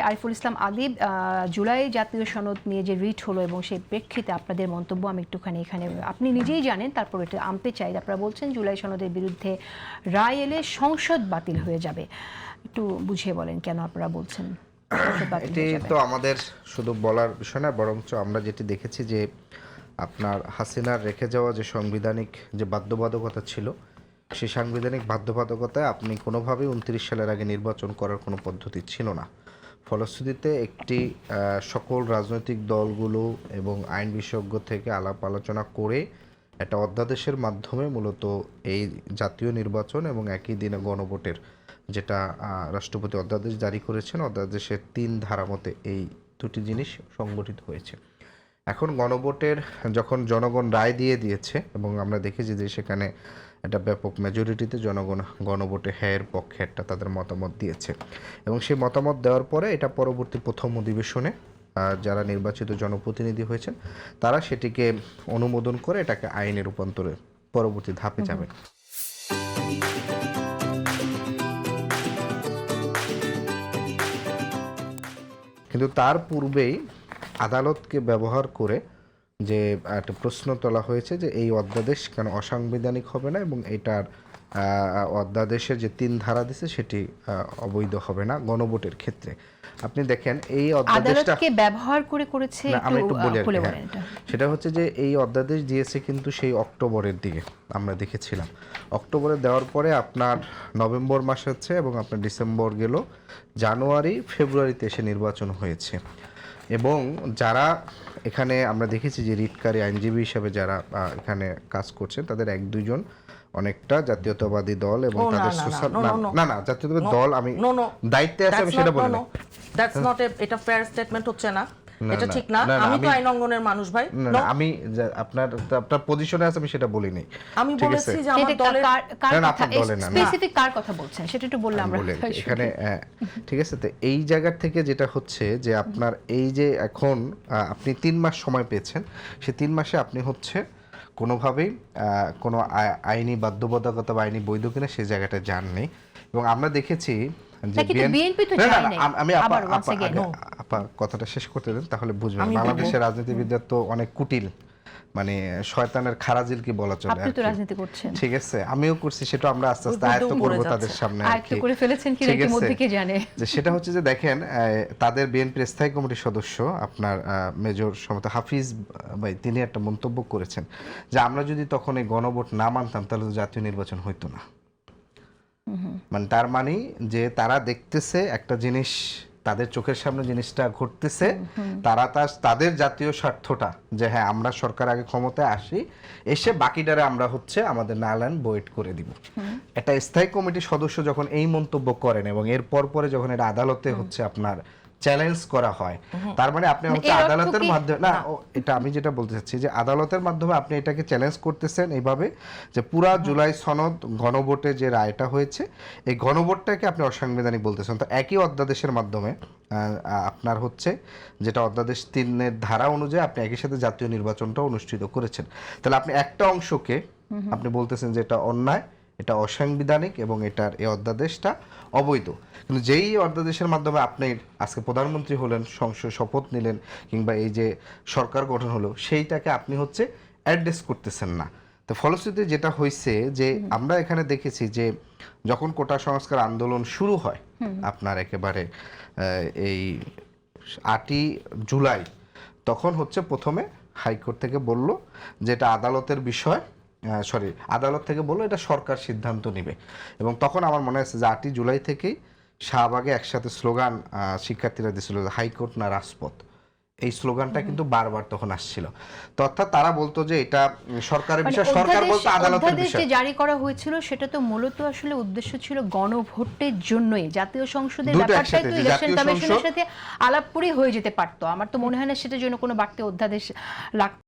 আরিফুল ইসলাম আদিব, জুলাই জাতীয় সনদ নিয়ে যে রিট হলো এবং সেই প্রেক্ষিতে আপনাদের মন্তব্য আমি একটুখানি এখানে, আপনি নিজেই জানেন, তারপর এটা আনতে চাই। আপনারা বলছেন জুলাই সনদের বিরুদ্ধে রায় এলে সংসদ বাতিল হয়ে যাবে। একটু বুঝিয়ে বলেন কেন আপনারা বলছেন এটি তো আমাদের শুধু বলার বিষয় না, বরঞ্চ আমরা যেটি দেখেছি যে আপনার হাসিনার রেখে যাওয়া যে সাংবিধানিক যে বাধ্যবাধকতা ছিল, সেই সাংবিধানিক বাধ্যবাধকতায় আপনি কোনোভাবেই 29 সালের আগে নির্বাচন করার কোনো পদ্ধতি ছিল না। ফলশ্রুতিতে একটি সকল রাজনৈতিক দলগুলো এবং আইন বিশেষজ্ঞ থেকে আলাপ আলোচনা করে একটা অধ্যাদেশের মাধ্যমে মূলত এই জাতীয় নির্বাচন এবং একই দিনে গণভোটের যেটা রাষ্ট্রপতি অধ্যাদেশ জারি করেছেন, অধ্যাদেশের 3 ধারা মতে এই দুটি জিনিস সংগঠিত হয়েছে। এখন গণভোটের যখন জনগণ রায় দিয়ে দিয়েছে এবং আমরা দেখেছি যে সেখানে একটা ব্যাপক মেজরিটিতে জনগণ গণভোটে হ্যাঁর পক্ষে একটা তাদের মতামত দিয়েছে এবং সেই মতামত দেওয়ার পরে এটা পরবর্তী প্রথম অধিবেশনে যারা নির্বাচিত জনপ্রতিনিধি হয়েছেন তারা সেটিকে অনুমোদন করে এটাকে আইনে রূপান্তরে পরবর্তী ধাপে যাবে। কিন্তু তার পূর্বেই আদালতকে ব্যবহার করে যে একটা প্রশ্ন তোলা হয়েছে যে এই অধ্যাদেশ কেন অসাংবিধানিক হবে না এবং এটার অধ্যাদেশের যে 3 ধারা দিছে সেটি অবৈধ হবে না গণভোটের ক্ষেত্রে। আপনি দেখেন এই অধ্যাদেশটাকে ব্যবহার করে করেছে, আমি একটু বলি সেটা হচ্ছে যে এই অধ্যাদেশ দিয়েছে কিন্তু সেই অক্টোবরের দিকে আমরা দেখেছিলাম। অক্টোবরে দেওয়ার পরে আপনার নভেম্বর মাস হচ্ছে এবং আপনার ডিসেম্বর গেল, জানুয়ারি ফেব্রুয়ারিতে এসে নির্বাচন হয়েছে এবং যারা এখানে আমরা দেখেছি যে রিটকারী আইনজীবী হিসেবে যারা এখানে কাজ করছেন তাদের 1-2 জন অনেকটা জাতীয়তাবাদী দল এবং তাদের সোশ্যাল না জাতীয়তাবাদী দল আমি দায়িত্বে আছে আমি সেটা বলি না, দ্যাটস নট এটা ফেয়ার স্টেটমেন্ট হচ্ছে না, এটা ঠিক না। আমি তো আইন অঙ্গনের মানুষ ভাই, আমি আপনার পজিশনে আছে আমি সেটা বলি নাই। আমি বলেছি যে আমার দলের স্পেসিফিক কার কথা বলছেন সেটা একটু বললে আমরা এখানে ঠিক আছে। তো এই জায়গা থেকে যেটা হচ্ছে যে আপনার এই যে এখন আপনি 3 মাস সময় পেয়েছেন, সেই 3 মাসে আপনি হচ্ছে কোনোভাবেই কোনো আইনি বাধ্যবাধকতা বা আইনি বৈধ কিনা সেই জায়গাটা জাননি এবং আমরা দেখেছি যে আমি আপা কথাটা শেষ করতে দেন তাহলে বুঝবেন। বাংলাদেশের রাজনীতিবিদদের তো অনেক কুটিল, মানে শয়তানের খারাজিল কি বলা চলে। আপনি তো রাজনীতি করছেন, ঠিক আছে, আমিও করছি, সেটা আমরা আস্তে আস্তে আয়ত্ত করব তাদের সামনে। আয়ত্ত করে ফেলেছেন কি এর মধ্যে কে জানে। যে সেটা হচ্ছে যে দেখেন তাদের বিএনপির স্থায়ী কমিটির সদস্য আপনার মেজর সমত হাফিজ ভাই তিনি একটা মন্তব্য করেছেন যে আমরা যদি তখন এই গণভোট না মানতাম তাহলে তো জাতীয় নির্বাচন হইতো না। মানে তার মানে যে তারা দেখতেছে একটা জিনিস, তাদের চোখের সামনে জিনিসটা ঘটতেছে, তারা তাদের জাতীয় স্বার্থটা যে হ্যাঁ আমরা সরকার আগে ক্ষমতায় আসি, এসে বাকিটারে আমরা হচ্ছে আমাদের নালান বৈট করে দিব। একটা স্থায়ী কমিটির সদস্য যখন এই মন্তব্য করেন এবং এর পরে যখন এটা আদালতে হচ্ছে আপনার চ্যালেঞ্জ করা হয়, তার মানে আপনি হচ্ছে আদালতের মাধ্যমে না, এটা আমি যেটা বলতে চাচ্ছি যে আদালতের মাধ্যমে আপনি এটাকে চ্যালেঞ্জ করতেছেন এইভাবে যে পুরা জুলাই সনদ গণভোটে যে রায়টা হয়েছে এই গণভোটটাকে আপনি অসাংবিধানিক বলতেছেন। তো একই অধ্যাদেশের মাধ্যমে আপনার হচ্ছে যেটা অধ্যাদেশ 3-এর ধারা অনুযায়ী আপনি একই সাথে জাতীয় নির্বাচনটা অনুষ্ঠিত করেছেন, তাহলে আপনি একটা অংশকে আপনি বলতেছেন যে এটা অন্যায়, এটা অসাংবিধানিক এবং এটার এই অধ্যাদেশটা অবৈধ। কিন্তু যেই অধ্যাদেশের মাধ্যমে আপনি আজকে প্রধানমন্ত্রী হলেন, সংসদ শপথ নিলেন কিংবা এই যে সরকার গঠন হলো, সেইটাকে আপনি হচ্ছে অ্যাড্রেস করতেছেন না। তো ফলশ্রুতিতে যেটা হয়েছে যে আমরা এখানে দেখেছি যে যখন কোটা সংস্কার আন্দোলন শুরু হয় আপনার একেবারে এই 8ই জুলাই, তখন হচ্ছে প্রথমে হাইকোর্ট থেকে বলল যে এটা আদালতের বিষয়, আদালত থেকে বললো এটা সরকার সিদ্ধান্ত নেবে। এবং তখন আমার মনে আছে যে 8ই জুলাই থেকেই শাহবাগে একসাথে স্লোগান শিক্ষার্থীরা দিয়েছিল, হাইকোর্ট না রাজপথ। এই স্লোগানটা কিন্তু বারবার তখন আসছিল। তো অর্থাৎ তারা বলতো যে এটা সরকারের বিষয়, সরকার বলতো আদালতের বিষয়। যে জারি করা হয়েছিল সেটা তো মূলত আসলে উদ্দেশ্য ছিল গণভোটের জন্যই, জাতীয় সংসদের ব্যাপারটাই তো ইলেকশন কমিশনের সাথে আলাপ করে হয়ে যেতে পারতো। আমার তো মনে হয় না সেটার জন্য কোনো বাড়তি অধ্যাদেশ লাগতো।